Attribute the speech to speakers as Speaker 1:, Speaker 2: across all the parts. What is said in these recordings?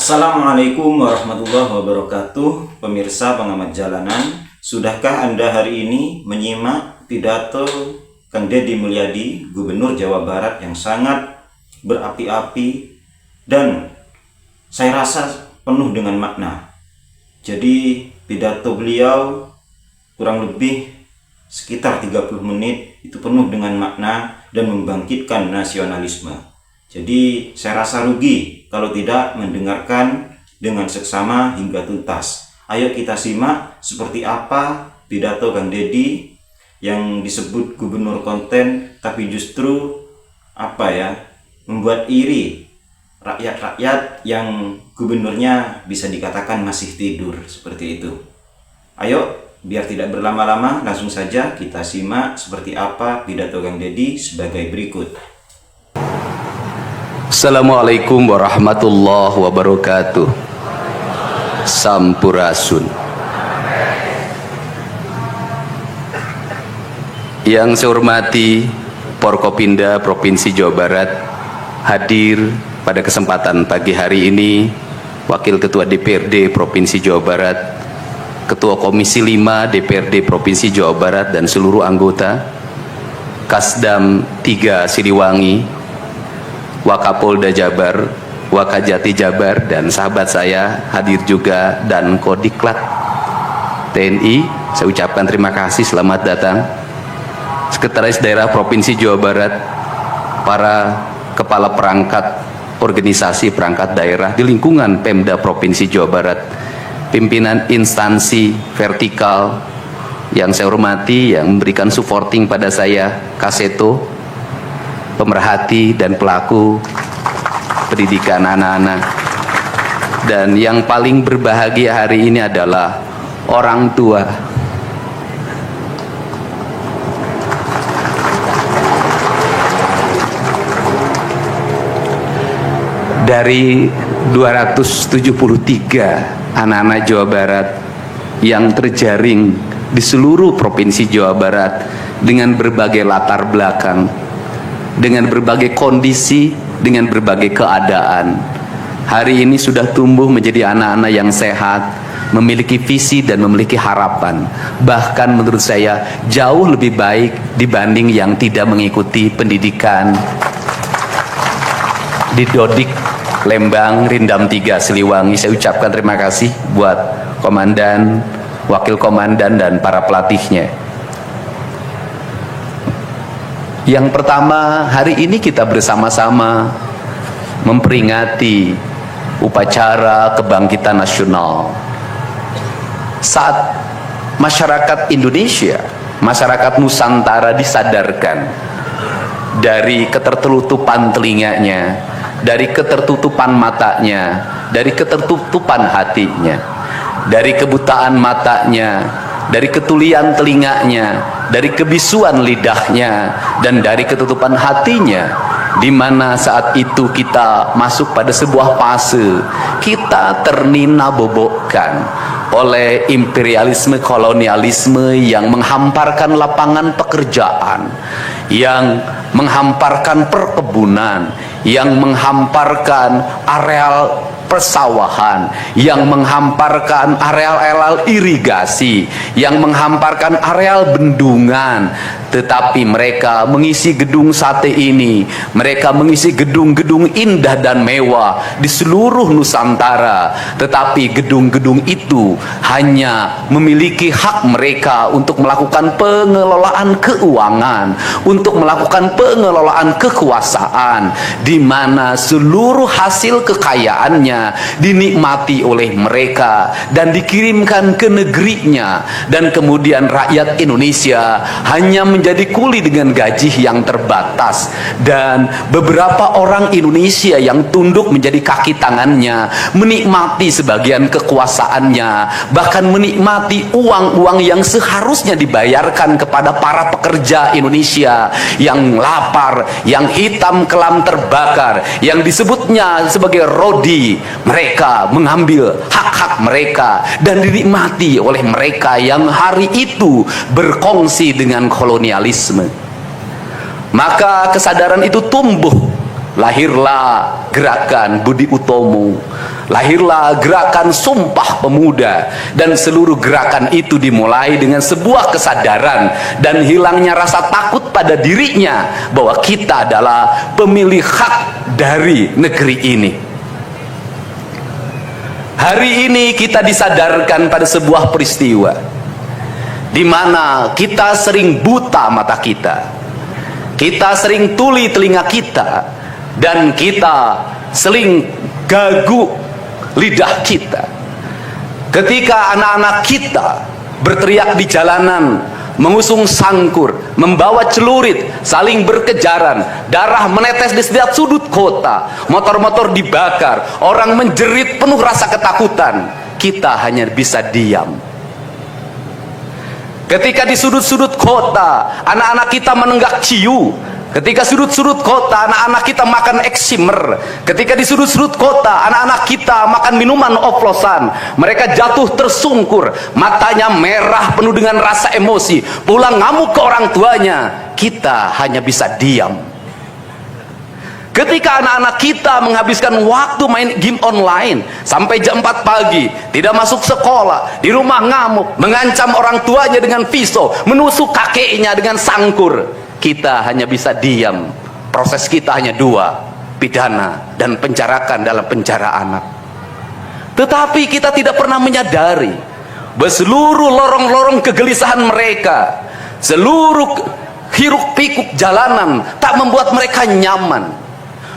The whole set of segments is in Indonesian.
Speaker 1: Assalamualaikum warahmatullahi wabarakatuh. Pemirsa pengamat jalanan, sudahkah Anda hari ini menyimak pidato Kang Deddy Mulyadi, Gubernur Jawa Barat, yang sangat berapi-api dan saya rasa penuh dengan makna. Jadi pidato beliau kurang lebih sekitar 30 menit, itu penuh dengan makna dan membangkitkan nasionalisme. Jadi saya rasa rugi kalau tidak mendengarkan dengan seksama hingga tuntas. Ayo kita simak seperti apa pidato Kang Deddy yang disebut gubernur konten, tapi justru membuat iri rakyat-rakyat yang gubernurnya bisa dikatakan masih tidur seperti itu. Ayo, biar tidak berlama-lama, langsung saja kita simak seperti apa pidato Kang Deddy sebagai berikut.
Speaker 2: Assalamualaikum warahmatullahi wabarakatuh. Sampurasun. Yang saya hormati Forkopimda Provinsi Jawa Barat, hadir pada kesempatan pagi hari ini Wakil Ketua DPRD Provinsi Jawa Barat, Ketua Komisi 5 DPRD Provinsi Jawa Barat dan seluruh anggota, Kasdam 3 Siliwangi, Wakapolda Jabar, Wakajati Jabar, dan sahabat saya hadir juga, dan Kodiklat TNI. Saya ucapkan terima kasih, selamat datang. Sekretaris Daerah Provinsi Jawa Barat, para kepala perangkat organisasi perangkat daerah di lingkungan Pemda Provinsi Jawa Barat, pimpinan instansi vertikal yang saya hormati, yang memberikan supporting pada saya, Kaseto, pemerhati dan pelaku pendidikan anak-anak, dan yang paling berbahagia hari ini adalah orang tua. Dari 273 anak-anak Jawa Barat yang terjaring di seluruh provinsi Jawa Barat dengan berbagai latar belakang, dengan berbagai kondisi, dengan berbagai keadaan, hari ini sudah tumbuh menjadi anak-anak yang sehat, memiliki visi dan memiliki harapan. Bahkan menurut saya jauh lebih baik dibanding yang tidak mengikuti pendidikan di Dodik, Lembang, Rindam 3 Siliwangi. Saya ucapkan terima kasih buat komandan, wakil komandan, dan para pelatihnya. Yang pertama, hari ini kita bersama-sama memperingati upacara kebangkitan nasional. Saat masyarakat Indonesia, masyarakat Nusantara disadarkan dari ketertutupan telinganya, dari ketertutupan matanya, dari ketertutupan hatinya, dari kebutaan matanya, dari ketulian telinganya, dari kebisuan lidahnya, dan dari ketutupan hatinya, di mana saat itu kita masuk pada sebuah fase kita ternina bobokkan oleh imperialisme kolonialisme yang menghamparkan lapangan pekerjaan, yang menghamparkan perkebunan, yang menghamparkan areal persawahan, yang menghamparkan areal-areal irigasi, yang menghamparkan areal bendungan. Tetapi mereka mengisi gedung sate ini, mereka mengisi gedung-gedung indah dan mewah di seluruh Nusantara. Tetapi gedung-gedung itu hanya memiliki hak mereka untuk melakukan pengelolaan keuangan, untuk melakukan pengelolaan kekuasaan, di mana seluruh hasil kekayaannya dinikmati oleh mereka dan dikirimkan ke negerinya, dan kemudian rakyat Indonesia hanya menjadi kuli dengan gaji yang terbatas, dan beberapa orang Indonesia yang tunduk menjadi kaki tangannya menikmati sebagian kekuasaannya, bahkan menikmati uang-uang yang seharusnya dibayarkan kepada para pekerja Indonesia yang lapar, yang hitam kelam terbakar, yang disebutnya sebagai rodi. Mereka mengambil hak-hak mereka dan dinikmati oleh mereka yang hari itu berkongsi dengan kolonialisme. Maka kesadaran itu tumbuh lahirlah gerakan Budi Utomo, lahirlah gerakan Sumpah Pemuda, dan seluruh gerakan itu dimulai dengan sebuah kesadaran dan hilangnya rasa takut pada dirinya bahwa kita adalah pemilik hak dari negeri ini. Hari ini kita disadarkan pada sebuah peristiwa di mana kita sering buta mata kita sering tuli telinga kita, dan kita sering gagu lidah kita ketika anak-anak kita berteriak di jalanan, mengusung sangkur, membawa celurit, saling berkejaran, darah menetes di setiap sudut kota, motor-motor dibakar, orang menjerit penuh rasa ketakutan. Kita hanya bisa diam. Ketika di sudut-sudut kota anak-anak kita menenggak ciu, ketika sudut-sudut kota anak-anak kita makan eksimer, ketika di sudut-sudut kota anak-anak kita makan minuman oplosan, mereka jatuh tersungkur, matanya merah penuh dengan rasa emosi, pulang ngamuk ke orang tuanya, kita hanya bisa diam. Ketika anak-anak kita menghabiskan waktu main game online sampai jam 4 pagi, tidak masuk sekolah, di rumah ngamuk, mengancam orang tuanya dengan pisau, menusuk kakeknya dengan sangkur, kita hanya bisa diam. Proses kita hanya dua, pidana dan penjarakan dalam penjara anak. Tetapi kita tidak pernah menyadari bahwa seluruh lorong-lorong kegelisahan mereka, seluruh hiruk pikuk jalanan tak membuat mereka nyaman.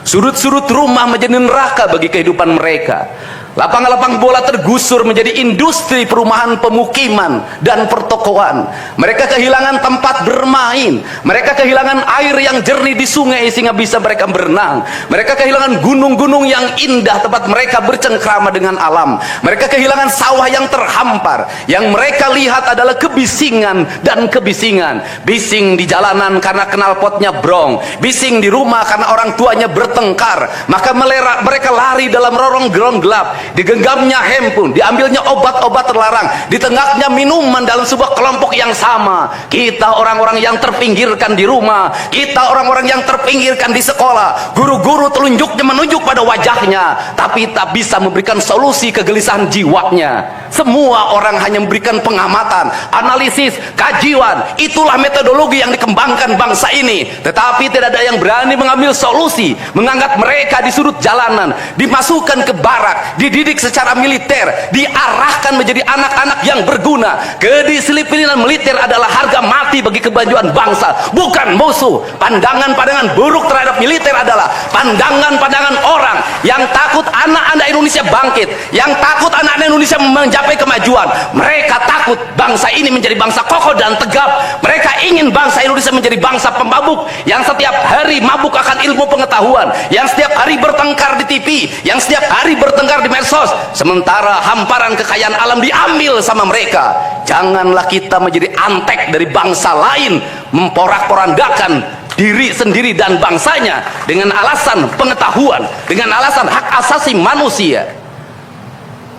Speaker 2: Sudut-sudut rumah menjadi neraka bagi kehidupan mereka. Lapang-lapang bola tergusur menjadi industri perumahan, pemukiman dan pertokoan. Mereka kehilangan tempat bermain, mereka kehilangan air yang jernih di sungai sehingga bisa mereka berenang. Mereka kehilangan gunung-gunung yang indah tempat mereka bercengkrama dengan alam. Mereka kehilangan sawah yang terhampar. Yang mereka lihat adalah kebisingan dan kebisingan. Bising di jalanan karena knalpotnya brong, bising di rumah karena orang tuanya bertengkar. Maka mereka lari dalam rorong-gerong gelap. Digenggamnya handphone, diambilnya obat-obat terlarang, ditenggaknya minuman dalam sebuah kelompok yang sama. Kita orang-orang yang terpinggirkan di rumah, kita orang-orang yang terpinggirkan di sekolah, guru-guru telunjuknya menunjuk pada wajahnya, tapi tak bisa memberikan solusi kegelisahan jiwanya. Semua orang hanya memberikan pengamatan, analisis, kajian. Itulah metodologi yang dikembangkan bangsa ini. Tetapi tidak ada yang berani mengambil solusi, mengangkat mereka di sudut jalanan, dimasukkan ke barak, dididik secara militer, diarahkan menjadi anak-anak yang berguna. Kedisiplinan militer adalah harga mati bagi kemajuan bangsa, bukan musuh. Pandangan-pandangan buruk terhadap militer adalah pandangan-pandangan orang yang takut anak-anak Indonesia bangkit, yang takut anak-anak Indonesia mencapai kemajuan. Mereka takut bangsa ini menjadi bangsa kokoh dan tegap. Mereka ingin bangsa Indonesia menjadi bangsa pemabuk yang setiap hari mabuk akan ilmu pengetahuan, yang setiap hari bertengkar di TV, yang setiap hari bertengkar di medsos, sementara hamparan kekayaan alam diambil sama mereka. Janganlah kita menjadi antek dari bangsa lain, memporak-porandakan diri sendiri dan bangsanya dengan alasan pengetahuan, dengan alasan hak asasi manusia.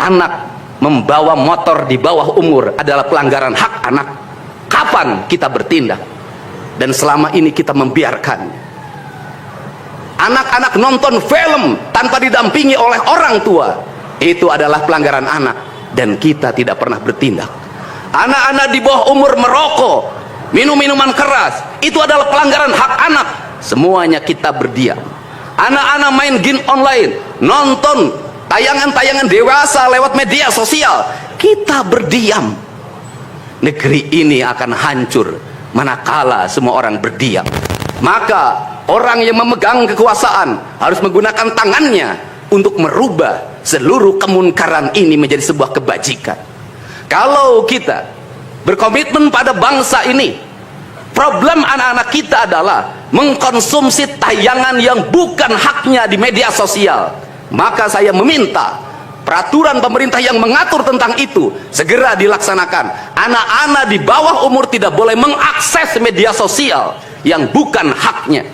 Speaker 2: Anak membawa motor di bawah umur adalah pelanggaran hak anak. Kapan kita bertindak? Dan selama ini kita membiarkan anak-anak nonton film tanpa didampingi oleh orang tua. Itu adalah pelanggaran anak, dan kita tidak pernah bertindak. Anak-anak di bawah umur merokok, minum minuman keras, itu adalah pelanggaran hak anak. Semuanya kita berdiam. Anak-anak main game online, nonton tayangan-tayangan dewasa lewat media sosial, kita berdiam. Negeri ini akan hancur manakala semua orang berdiam. Maka orang yang memegang kekuasaan harus menggunakan tangannya untuk merubah seluruh kemunkaran ini menjadi sebuah kebajikan. Kalau kita berkomitmen pada bangsa ini, problem anak-anak kita adalah mengkonsumsi tayangan yang bukan haknya di media sosial. Maka saya meminta peraturan pemerintah yang mengatur tentang itu segera dilaksanakan. Anak-anak di bawah umur tidak boleh mengakses media sosial yang bukan haknya.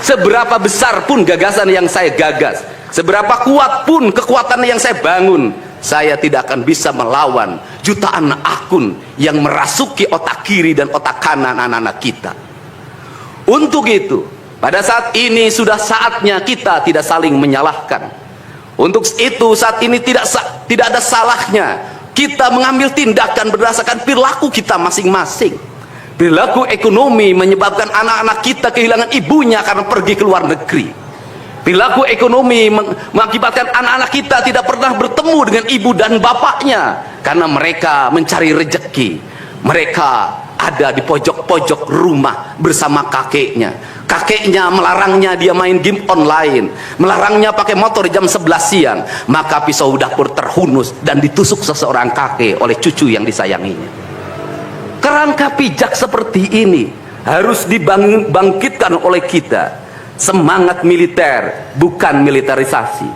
Speaker 2: Seberapa besar pun gagasan yang saya gagas, seberapa kuat pun kekuatan yang saya bangun, saya tidak akan bisa melawan jutaan akun yang merasuki otak kiri dan otak kanan anak-anak kita. Untuk itu, Pada saat ini sudah saatnya kita tidak saling menyalahkan. Untuk itu saat ini tidak ada salahnya kita mengambil tindakan berdasarkan perilaku kita masing-masing. Perilaku ekonomi menyebabkan anak-anak kita kehilangan ibunya karena pergi ke luar negeri. Perilaku ekonomi mengakibatkan anak-anak kita tidak pernah bertemu dengan ibu dan bapaknya karena mereka mencari rezeki. Mereka ada di pojok-pojok rumah bersama kakeknya. Kakeknya melarangnya dia main game online, melarangnya pakai motor jam 11 siang. Maka pisau dapur terhunus dan ditusuk seseorang kakek oleh cucu yang disayanginya. Kerangka pijak seperti ini harus dibangkitkan oleh kita. Semangat militer, bukan militerisasi.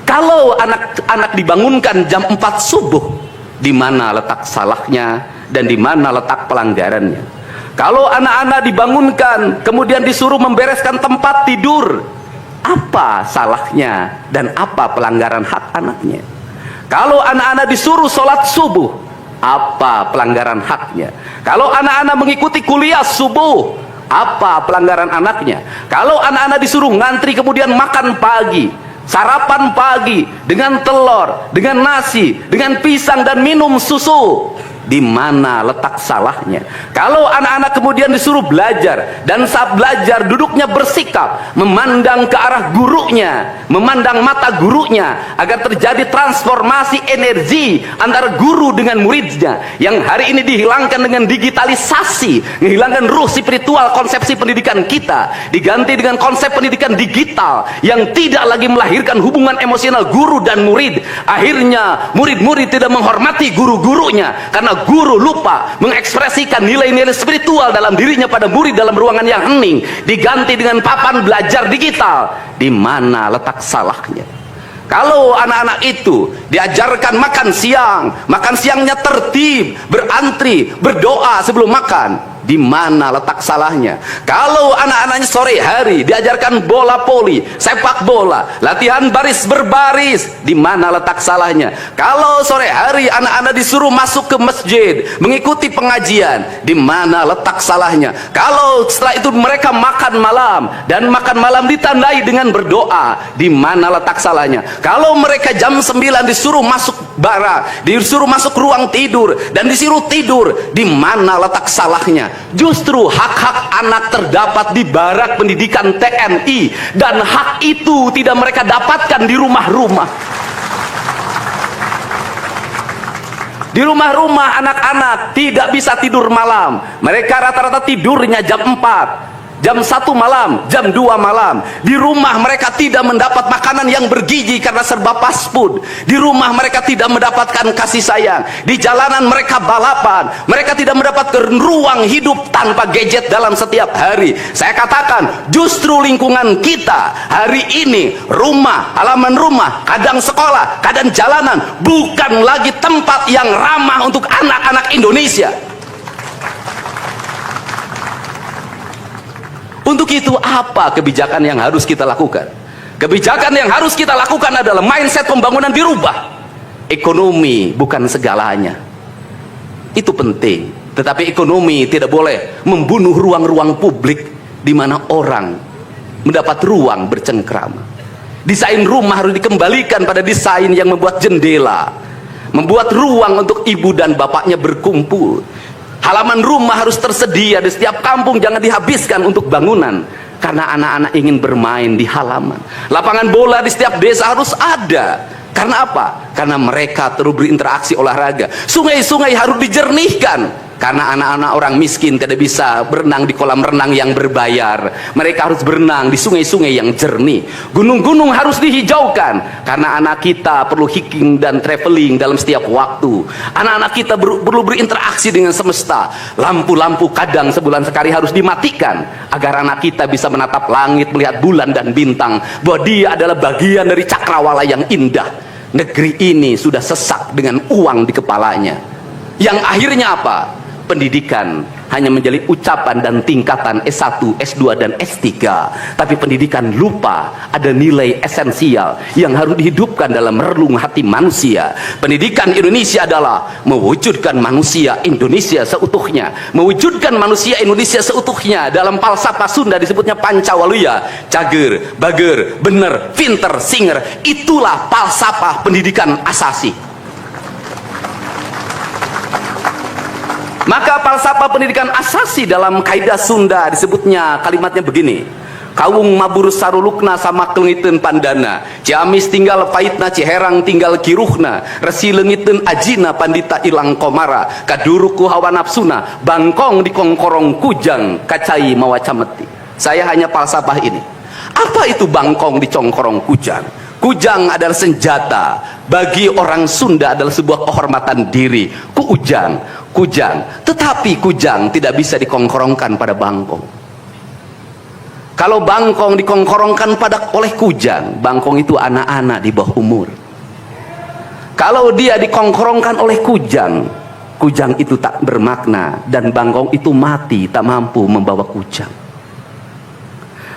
Speaker 2: Kalau anak-anak dibangunkan jam 4 subuh, di mana letak salahnya dan di mana letak pelanggarannya? Kalau anak-anak dibangunkan kemudian disuruh membereskan tempat tidur, apa salahnya dan apa pelanggaran hak anaknya? Kalau anak-anak disuruh sholat subuh, apa pelanggaran haknya? Kalau anak-anak mengikuti kuliah subuh, apa pelanggaran anaknya? Kalau anak-anak disuruh ngantri kemudian makan pagi, sarapan pagi dengan telur, dengan nasi, dengan pisang dan minum susu, di mana letak salahnya? Kalau anak-anak kemudian disuruh belajar dan saat belajar duduknya bersikap memandang ke arah gurunya, memandang mata gurunya agar terjadi transformasi energi antara guru dengan muridnya yang hari ini dihilangkan dengan digitalisasi, menghilangkan ruh spiritual konsepsi pendidikan kita, diganti dengan konsep pendidikan digital yang tidak lagi melahirkan hubungan emosional guru dan murid. Akhirnya murid-murid tidak menghormati guru-gurunya karena guru lupa mengekspresikan nilai-nilai spiritual dalam dirinya pada murid dalam ruangan yang hening, diganti dengan papan belajar digital. Di mana letak salahnya? Kalau anak-anak itu diajarkan makan siangnya tertib, berantri, berdoa sebelum makan, di mana letak salahnya? Kalau anak-anaknya sore hari diajarkan bola voli, sepak bola, latihan baris berbaris, di mana letak salahnya? Kalau sore hari anak-anak disuruh masuk ke masjid, mengikuti pengajian, di mana letak salahnya? Kalau setelah itu mereka makan malam dan makan malam ditandai dengan berdoa, di mana letak salahnya? Kalau mereka jam 9 disuruh masuk barak, disuruh masuk ruang tidur dan disuruh tidur, di mana letak salahnya? Justru hak-hak anak terdapat di barak pendidikan TNI dan hak itu tidak mereka dapatkan di rumah-rumah. Di rumah-rumah anak-anak tidak bisa tidur malam. Mereka rata-rata tidurnya jam 4, jam 1 malam, jam 2 malam. Di rumah mereka tidak mendapat makanan yang bergizi karena serba fast food. Di rumah mereka tidak mendapatkan kasih sayang. Di jalanan mereka balapan. Mereka tidak mendapatkan ruang hidup tanpa gadget dalam setiap hari. Saya katakan justru lingkungan kita hari ini, rumah, halaman rumah, kadang sekolah, kadang jalanan, bukan lagi tempat yang ramah untuk anak-anak Indonesia. Untuk itu apa kebijakan yang harus kita lakukan? Kebijakan yang harus kita lakukan adalah mindset pembangunan dirubah. Ekonomi bukan segalanya. Itu penting. Tetapi ekonomi tidak boleh membunuh ruang-ruang publik di mana orang mendapat ruang bercengkrama. Desain rumah harus dikembalikan pada desain yang membuat jendela, membuat ruang untuk ibu dan bapaknya berkumpul. Halaman rumah harus tersedia di setiap kampung, jangan dihabiskan untuk bangunan karena anak-anak ingin bermain di halaman. Lapangan bola di setiap desa harus ada. Karena apa? Karena mereka terus berinteraksi olahraga. Sungai-sungai harus dijernihkan karena anak-anak orang miskin tidak bisa berenang di kolam renang yang berbayar. Mereka harus berenang di sungai-sungai yang jernih. Gunung-gunung harus dihijaukan karena anak kita perlu hiking dan traveling dalam setiap waktu. Anak-anak kita perlu berinteraksi dengan semesta. Lampu-lampu kadang sebulan sekali harus dimatikan agar anak kita bisa menatap langit, melihat bulan dan bintang, bahwa dia adalah bagian dari cakrawala yang indah. Negeri ini sudah sesak dengan uang di kepalanya, yang akhirnya apa? Pendidikan hanya menjadi ucapan dan tingkatan S1, S2 dan S3. Tapi pendidikan lupa ada nilai esensial yang harus dihidupkan dalam relung hati manusia. Pendidikan Indonesia adalah mewujudkan manusia Indonesia seutuhnya, mewujudkan manusia Indonesia seutuhnya. Dalam falsafah Sunda disebutnya Pancawaluya, cager, bager, bener, pinter, singer. Itulah falsafah pendidikan asasi. Maka falsafah pendidikan asasi dalam kaidah Sunda disebutnya, kalimatnya begini: Kawung mabur sarulukna sama kelengiten pandana, Ciamis tinggal paitna, Ciherang tinggal kiruhna, resi lengiten ajina pandita ilang komara, kaduruku hawa nafsuna, bangkong di kongkorong kujang, kacai mawacameti. Saya hanya falsafah ini. Apa itu bangkong di congkorong kujang? Kujang adalah senjata. Bagi orang Sunda adalah sebuah kehormatan diri. Kujang. Tetapi kujang tidak bisa dikongkorongkan pada bangkong. Kalau bangkong dikongkorongkan oleh kujang, bangkong itu anak-anak di bawah umur. Kalau dia dikongkorongkan oleh kujang, kujang itu tak bermakna, dan bangkong itu mati, tak mampu membawa kujang.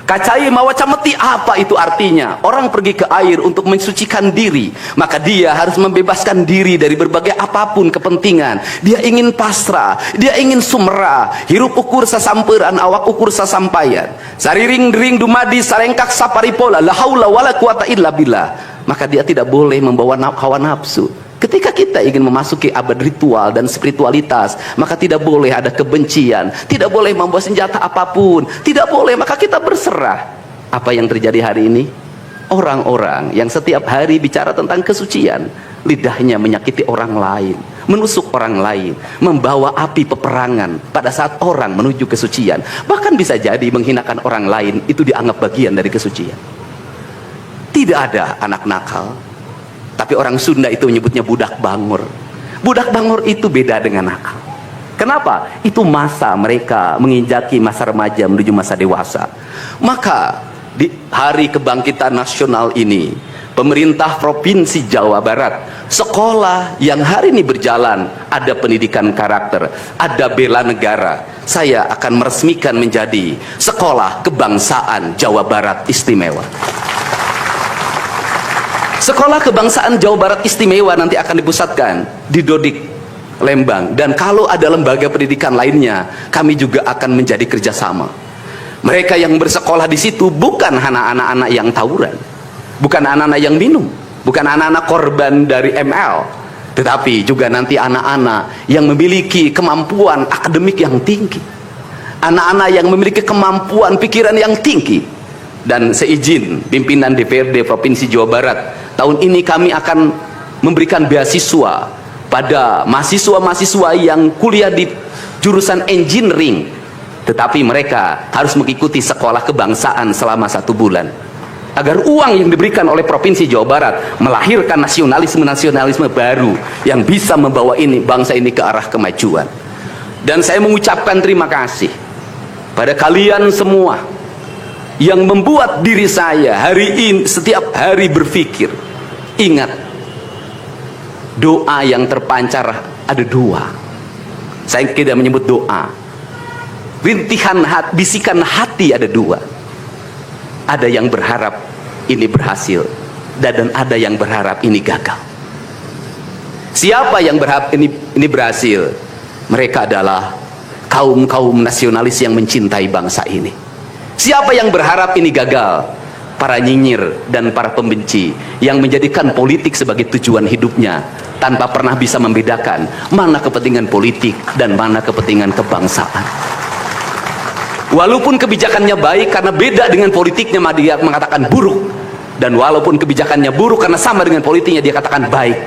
Speaker 2: Kacai mawacameti, apa itu artinya? Orang pergi ke air untuk mensucikan diri, maka dia harus membebaskan diri dari berbagai apapun kepentingan. Dia ingin pasrah, dia ingin sumera, hirup ukur sasamperan, awak ukur sasampayan, sariring dering dumadi sarengkak saparipola, la haula wala quwata illa billah. Maka dia tidak boleh membawa hawa nafsu. Ketika kita ingin memasuki abad ritual dan spiritualitas, maka tidak boleh ada kebencian, tidak boleh membawa senjata apapun, tidak boleh. Maka kita berserah. Apa yang terjadi hari ini? Orang-orang yang setiap hari bicara tentang kesucian, lidahnya menyakiti orang lain, menusuk orang lain, membawa api peperangan pada saat orang menuju kesucian. Bahkan bisa jadi menghinakan orang lain, itu dianggap bagian dari kesucian. Tidak ada anak nakal, tapi orang Sunda itu menyebutnya budak bangor. Budak bangor itu beda dengan nakal. Kenapa? Itu masa mereka menginjaki masa remaja menuju masa dewasa. Maka di hari kebangkitan nasional ini, pemerintah Provinsi Jawa Barat, sekolah yang hari ini berjalan, ada pendidikan karakter, ada bela negara, saya akan meresmikan menjadi Sekolah Kebangsaan Jawa Barat Istimewa. Sekolah Kebangsaan Jawa Barat Istimewa nanti akan dipusatkan di Dodik, Lembang. Dan kalau ada lembaga pendidikan lainnya, kami juga akan menjadi kerjasama. Mereka yang bersekolah di situ bukan anak-anak yang tawuran, bukan anak-anak yang minum, bukan anak-anak korban dari ML, tetapi juga nanti anak-anak yang memiliki kemampuan akademik yang tinggi, anak-anak yang memiliki kemampuan pikiran yang tinggi. Dan seizin pimpinan DPRD Provinsi Jawa Barat, tahun ini kami akan memberikan beasiswa pada mahasiswa-mahasiswa yang kuliah di jurusan engineering, tetapi mereka harus mengikuti sekolah kebangsaan selama 1 bulan, agar uang yang diberikan oleh Provinsi Jawa Barat melahirkan nasionalisme-nasionalisme baru yang bisa membawa bangsa ini ke arah kemajuan. Dan saya mengucapkan terima kasih pada kalian semua yang membuat diri saya hari ini setiap hari berpikir. Ingat, doa yang terpancar ada 2. Saya tidak menyebut doa, rintihan hati, bisikan hati ada 2. Ada yang berharap ini berhasil, dan ada yang berharap ini gagal. Siapa yang berharap ini berhasil? Mereka adalah kaum-kaum nasionalis yang mencintai bangsa ini. Siapa yang berharap ini gagal? Para nyinyir dan para pembenci yang menjadikan politik sebagai tujuan hidupnya, tanpa pernah bisa membedakan mana kepentingan politik dan mana kepentingan kebangsaan. Walaupun kebijakannya baik, karena beda dengan politiknya dia mengatakan buruk, dan walaupun kebijakannya buruk karena sama dengan politiknya dia katakan baik.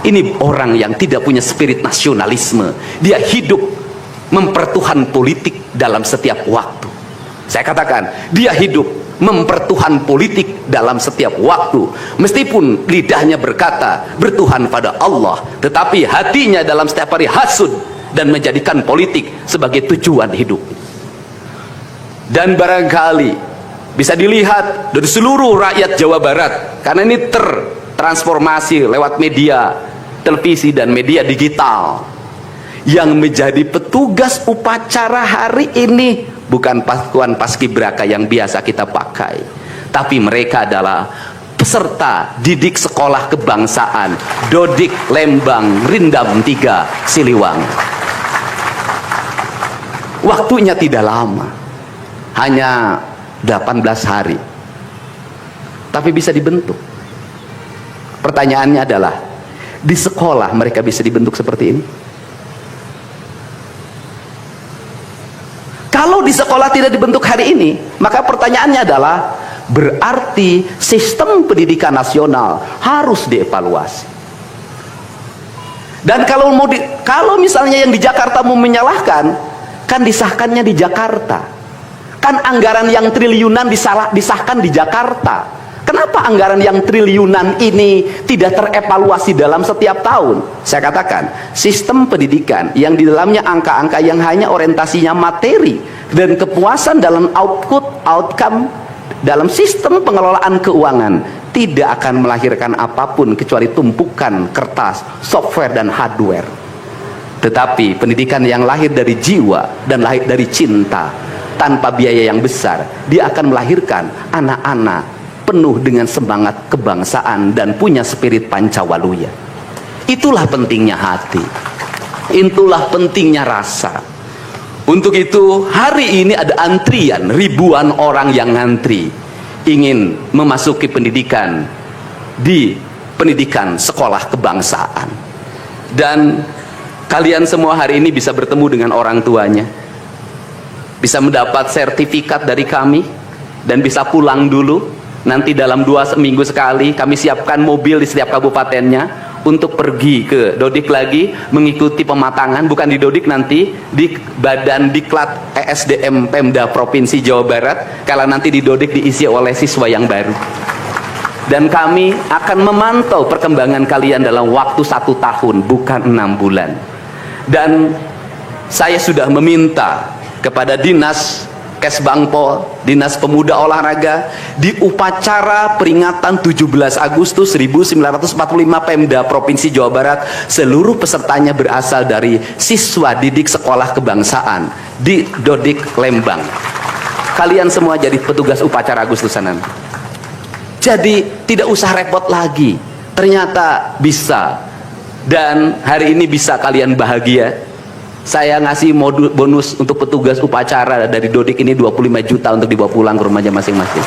Speaker 2: Ini orang yang tidak punya spirit nasionalisme. Dia hidup mempertuhan politik dalam setiap waktu. Saya katakan, dia hidup mempertuhan politik dalam setiap waktu. Meskipun lidahnya berkata bertuhan pada Allah, tetapi hatinya dalam setiap hari hasud dan menjadikan politik sebagai tujuan hidup. Dan barangkali bisa dilihat dari seluruh rakyat Jawa Barat, karena ini tertransformasi lewat media televisi dan media digital. yang menjadi petugas upacara hari ini bukan pasukan paskibraka yang biasa kita pakai, tapi mereka adalah peserta didik sekolah kebangsaan Dodik Lembang Rindam 3 Siliwangi. Waktunya tidak lama, hanya 18 hari, tapi bisa dibentuk. Pertanyaannya adalah, di sekolah mereka bisa dibentuk seperti ini? Kalau di sekolah tidak dibentuk hari ini, maka pertanyaannya adalah, berarti sistem pendidikan nasional harus dievaluasi. Dan kalau misalnya yang di Jakarta mau menyalahkan, kan disahkannya di Jakarta. Kan anggaran yang triliunan disahkan di Jakarta. Kenapa anggaran yang triliunan ini tidak terevaluasi dalam setiap tahun? Saya katakan, sistem pendidikan yang di dalamnya angka-angka yang hanya orientasinya materi dan kepuasan dalam outcome dalam sistem pengelolaan keuangan tidak akan melahirkan apapun kecuali tumpukan kertas, software, dan hardware. Tetapi pendidikan yang lahir dari jiwa dan lahir dari cinta tanpa biaya yang besar, dia akan melahirkan anak-anak penuh dengan semangat kebangsaan dan punya spirit Pancawaluya. Itulah pentingnya hati, itulah pentingnya rasa. Untuk itu hari ini ada antrian, ribuan orang yang ngantri ingin memasuki pendidikan di pendidikan sekolah kebangsaan. Dan kalian semua hari ini bisa bertemu dengan orang tuanya, bisa mendapat sertifikat dari kami, dan bisa pulang dulu. Nanti dalam 2 minggu sekali kami siapkan mobil di setiap kabupatennya untuk pergi ke Dodik lagi, mengikuti pematangan, bukan di Dodik, nanti di Badan Diklat ESDM Pemda Provinsi Jawa Barat, kalau nanti di Dodik diisi oleh siswa yang baru. Dan kami akan memantau perkembangan kalian dalam waktu 1 tahun, bukan 6 bulan. Dan saya sudah meminta kepada Dinas Kesbangpol, Dinas Pemuda Olahraga, di upacara peringatan 17 Agustus 1945 Pemda Provinsi Jawa Barat, seluruh pesertanya berasal dari siswa didik sekolah kebangsaan di Dodik Lembang. Kalian semua jadi petugas upacara Agustusanan. Jadi tidak usah repot lagi, ternyata bisa. Dan hari ini bisa kalian bahagia. Saya ngasih bonus untuk petugas upacara dari Dodik ini 25 juta untuk dibawa pulang ke rumahnya masing-masing.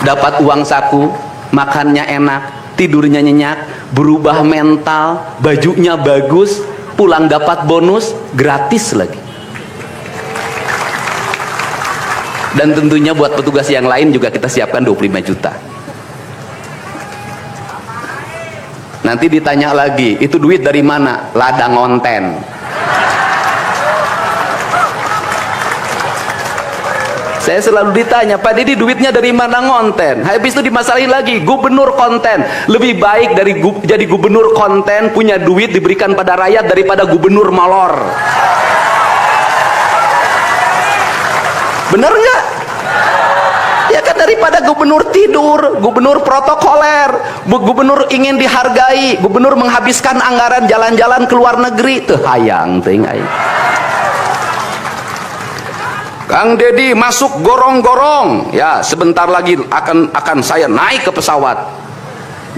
Speaker 2: Dapat uang saku, makannya enak, tidurnya nyenyak, berubah mental, bajunya bagus, pulang dapat bonus, gratis lagi. Dan tentunya buat petugas yang lain juga kita siapkan 25 juta. Nanti ditanya lagi, itu duit dari mana? Ladang konten. Saya selalu ditanya, Pak Didi duitnya dari mana konten? Habis itu dimasalahin lagi, gubernur konten. Lebih baik dari jadi gubernur konten, punya duit diberikan pada rakyat daripada gubernur molor. Bener nggak? Ya kan, daripada gubernur tidur, gubernur protokoler, gubernur ingin dihargai, gubernur menghabiskan anggaran jalan-jalan ke luar negeri, teu hayang teuing aing. Kang Dedi masuk gorong-gorong, ya sebentar lagi akan saya naik ke pesawat.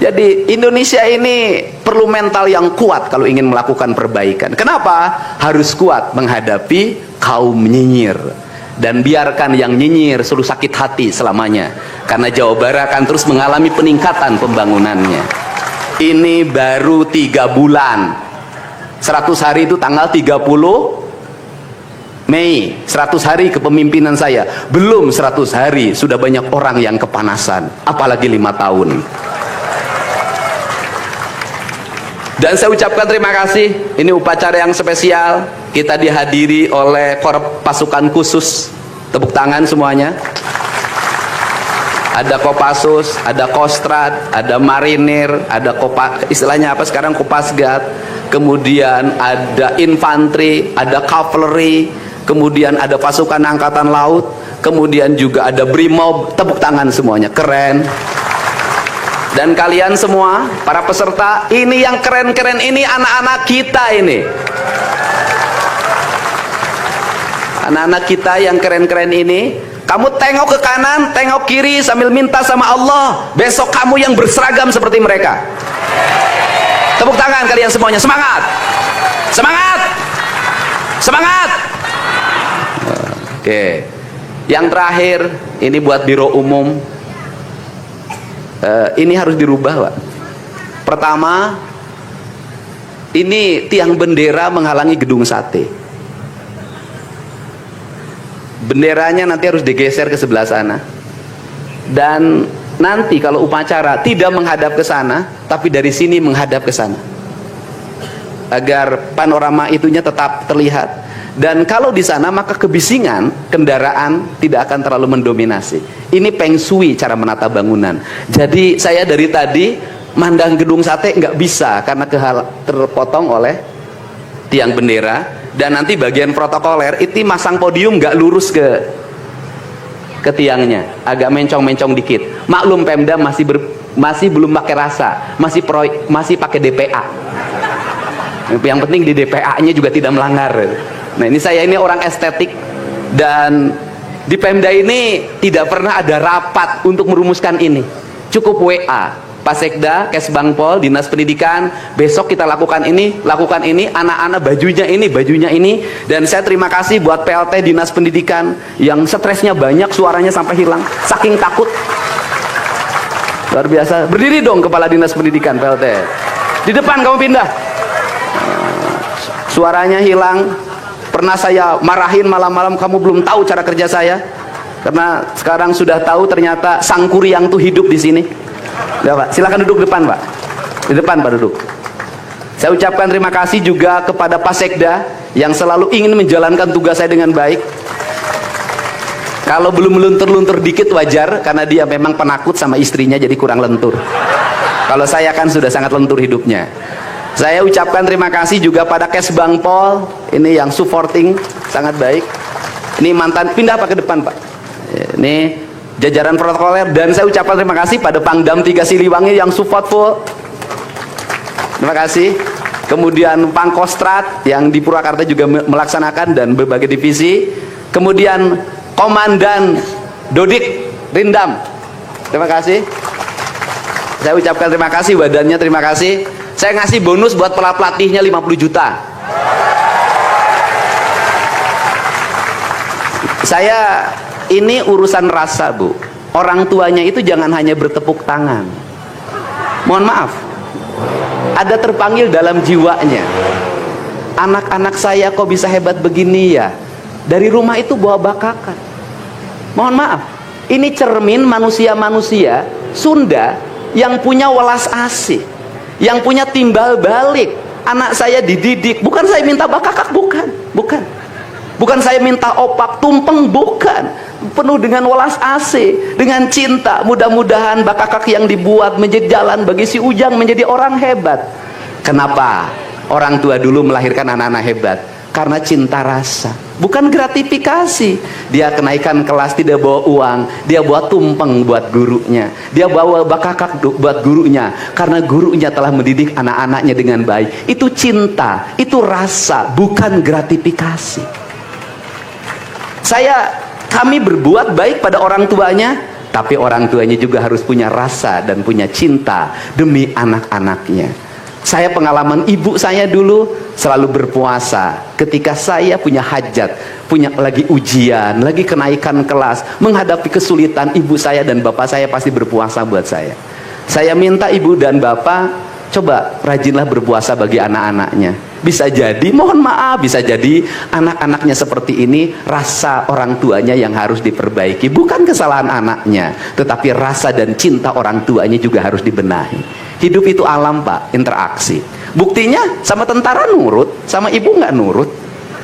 Speaker 2: Jadi Indonesia ini perlu mental yang kuat kalau ingin melakukan perbaikan. Kenapa? Harus kuat menghadapi kaum nyinyir. Dan biarkan yang nyinyir selalu sakit hati selamanya, karena Jawa Barat akan terus mengalami peningkatan pembangunannya. Ini baru 3 bulan. 100 hari itu tanggal 30 Mei, 100 hari kepemimpinan saya. Belum 100 hari sudah banyak orang yang kepanasan, apalagi 5 tahun. Dan saya ucapkan terima kasih. Ini upacara yang spesial. Kita dihadiri oleh Korps Pasukan Khusus. Tepuk tangan semuanya. Ada Kopassus, ada Kostrad, ada Marinir, ada istilahnya apa sekarang, Kopasgat. Kemudian ada infanteri, ada cavalry, kemudian ada pasukan angkatan laut, kemudian juga ada Brimob. Tepuk tangan semuanya, keren. Dan kalian semua, para peserta, ini yang keren-keren ini anak-anak kita ini. Anak-anak kita yang keren-keren ini, kamu tengok ke kanan, tengok kiri sambil minta sama Allah, besok kamu yang berseragam seperti mereka. Tepuk tangan kalian semuanya, semangat! Semangat! Semangat! Oke. Yang terakhir, ini buat biro umum. Ini harus dirubah, Pak. Pertama, ini tiang bendera menghalangi gedung sate. Benderanya nanti harus digeser ke sebelah sana. Dan nanti kalau upacara tidak menghadap ke sana, tapi dari sini menghadap ke sana, agar panorama itunya tetap terlihat. Dan kalau di sana maka kebisingan kendaraan tidak akan terlalu mendominasi. Ini feng shui cara menata bangunan. Jadi saya dari tadi mandang gedung sate nggak bisa karena terpotong oleh tiang bendera. Dan nanti bagian protokoler itu masang podium nggak lurus ke tiangnya, agak mencong-mencong dikit. Maklum Pemda masih belum pakai rasa, masih pakai DPA. Yang penting di DPA-nya juga tidak melanggar. Nah, ini saya ini orang estetik, dan di Pemda ini tidak pernah ada rapat untuk merumuskan ini. Cukup WA, Pak Sekda, Kesbangpol, Dinas Pendidikan, besok kita lakukan ini, anak-anak bajunya ini. Dan saya terima kasih buat PLT Dinas Pendidikan yang stresnya banyak, suaranya sampai hilang, saking takut. Luar biasa. Berdiri dong Kepala Dinas Pendidikan PLT. Di depan kamu pindah. Suaranya hilang. Pernah saya marahin malam-malam, kamu belum tahu cara kerja saya. Karena sekarang sudah tahu ternyata Sang Kuryang tuh hidup di sini. Ya, Pak, silakan duduk depan, Pak. Di depan, Pak, duduk. Saya ucapkan terima kasih juga kepada Pak Sekda yang selalu ingin menjalankan tugas saya dengan baik. Kalau belum luntur-luntur dikit wajar, karena dia memang penakut sama istrinya jadi kurang lentur. Kalau saya kan sudah sangat lentur hidupnya. Saya ucapkan terima kasih juga pada Kesbangpol, ini yang supporting sangat baik. Ini mantan, pindah Pak ke depan, Pak. Ini jajaran protokoler. Dan saya ucapkan terima kasih pada Pangdam 3 Siliwangi yang support full. Terima kasih. Kemudian Pangkostrat yang di Purwakarta juga melaksanakan, dan berbagai divisi. Kemudian Komandan Dodik Rindam, terima kasih. Saya ucapkan terima kasih, badannya terima kasih. Saya ngasih bonus buat pelatihnya 50 juta. Saya ini urusan rasa, Bu. Orang tuanya itu jangan hanya bertepuk tangan. Mohon maaf, ada terpanggil dalam jiwanya. Anak-anak saya kok bisa hebat begini ya? Dari rumah itu bawa bakakan. Mohon maaf, ini cermin manusia-manusia Sunda yang punya welas asih, yang punya timbal balik. Anak saya dididik, bukan saya minta bakakak, bukan saya minta opak tumpeng, bukan. Penuh dengan welas asih, dengan cinta. Mudah-mudahan bakakak yang dibuat menjadi jalan bagi si Ujang menjadi orang hebat. Kenapa orang tua dulu melahirkan anak-anak hebat? Karena cinta rasa, bukan gratifikasi. Dia kenaikan kelas tidak bawa uang, dia bawa tumpeng buat gurunya, dia bawa bakakak buat gurunya, karena gurunya telah mendidik anak-anaknya dengan baik. Itu cinta, itu rasa, bukan gratifikasi. Kami berbuat baik pada orang tuanya, tapi orang tuanya juga harus punya rasa dan punya cinta demi anak-anaknya. Saya pengalaman ibu saya dulu selalu berpuasa ketika saya punya hajat, punya lagi ujian, lagi kenaikan kelas, menghadapi kesulitan. Ibu saya dan bapak saya pasti berpuasa buat saya. Saya minta ibu dan bapak, coba rajinlah berpuasa bagi anak-anaknya. Bisa jadi, mohon maaf, bisa jadi anak-anaknya seperti ini, rasa orang tuanya yang harus diperbaiki. Bukan kesalahan anaknya, tetapi rasa dan cinta orang tuanya juga harus dibenahi. Hidup itu alam, Pak, interaksi. Buktinya sama tentara nurut, sama ibu nggak nurut,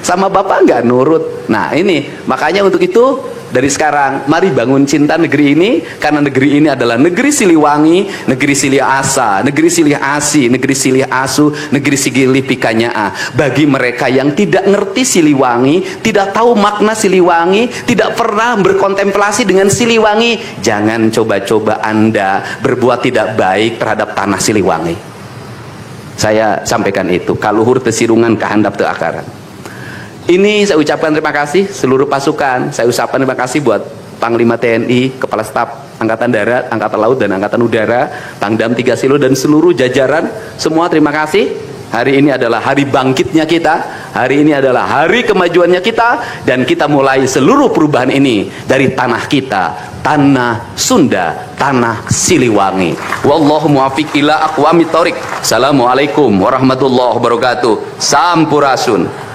Speaker 2: sama bapak nggak nurut. Nah ini, makanya untuk itu dari sekarang mari bangun cinta negeri ini, karena negeri ini adalah negeri Siliwangi, negeri Silih Asa, negeri Silih Asi, negeri Silih Asu, negeri Silih Pikanyaa. Bagi mereka yang tidak ngerti Siliwangi, tidak tahu makna Siliwangi, tidak pernah berkontemplasi dengan Siliwangi, jangan coba-coba Anda berbuat tidak baik terhadap tanah Siliwangi. Saya sampaikan itu, kaluhur tesirungan kahandap teu akaran. Ini saya ucapkan terima kasih seluruh pasukan. Saya ucapkan terima kasih buat Panglima TNI, Kepala Staf Angkatan Darat, Angkatan Laut, dan Angkatan Udara, Pangdam 3 Silo, dan seluruh jajaran. Semua terima kasih. Hari ini adalah hari bangkitnya kita. Hari ini adalah hari kemajuannya kita. Dan kita mulai seluruh perubahan ini dari tanah kita, tanah Sunda, tanah Siliwangi. Wallahu muwaffiq ila aqwamit thoriq. Assalamualaikum warahmatullahi wabarakatuh. Sampurasun.